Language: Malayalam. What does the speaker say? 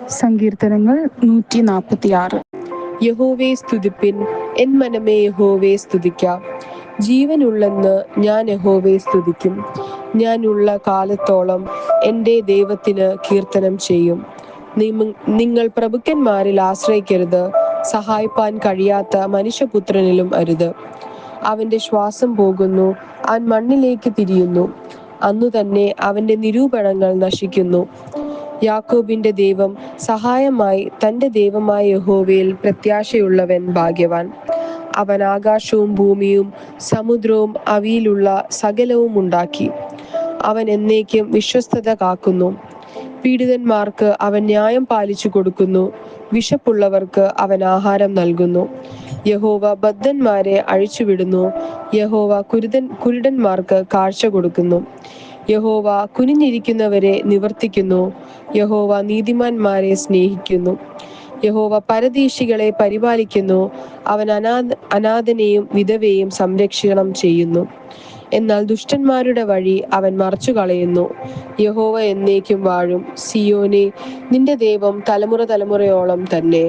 സങ്കീർത്തനങ്ങൾ 146. യഹോവയെ സ്തുതിപ്പിൻ, എൻ മനമേ യഹോവയെ സ്തുതിക്കാം. ജീവനുള്ളെന്ന് ഞാൻ യഹോവയെ സ്തുതിക്കും. ഞാനുള്ള കാലത്തോളം എൻ്റെ ദൈവത്തിന് കീർത്തനം ചെയ്യും. നിങ്ങൾ പ്രഭുക്കന്മാരിൽ ആശ്രയിക്കരുത്, സഹായിപ്പാൻ കഴിയാത്ത മനുഷ്യപുത്രനിലും അരുത്. അവന്റെ ശ്വാസം പോകുന്നു, അവൻ മണ്ണിലേക്ക് തിരിയുന്നു. അന്നു തന്നെ അവന്റെ നിരൂപണങ്ങൾ നശിക്കുന്നു. യാക്കോബിന്റെ ദൈവം സഹായമായി തന്റെ ദൈവമായ യഹോവയിൽ പ്രത്യാശയുള്ളവൻ ഭാഗ്യവാൻ. അവൻ ആകാശവും ഭൂമിയും സമുദ്രവും അവയിലുള്ള സകലവും ഉണ്ടാക്കി. അവൻ എന്നേക്കും വിശ്വസ്തത കാക്കുന്നു. പീഡിതന്മാർക്ക് അവൻ ന്യായം പാലിച്ചു കൊടുക്കുന്നു. വിശപ്പുള്ളവർക്ക് അവൻ ആഹാരം നൽകുന്നു. യഹോവ ബദ്ധന്മാരെ അഴിച്ചുവിടുന്നു. യഹോവ കുരുടന്മാർക്ക് കാഴ്ച കൊടുക്കുന്നു. യഹോവ കുനിഞ്ഞിരിക്കുന്നവരെ നിവർത്തിക്കുന്നു. യഹോവ നീതിമാന്മാരെ സ്നേഹിക്കുന്നു. യഹോവ പരദേശികളെ പരിപാലിക്കുന്നു. അവൻ അനാഥനെയും വിധവയെയും സംരക്ഷണം ചെയ്യുന്നു. എന്നാൽ ദുഷ്ടന്മാരുടെ വഴി അവൻ മറച്ചു കളയുന്നു. യഹോവ എന്നേക്കും വാഴും. സിയോനെ, നിന്റെ ദൈവം തലമുറ തലമുറയോളം തന്നെ.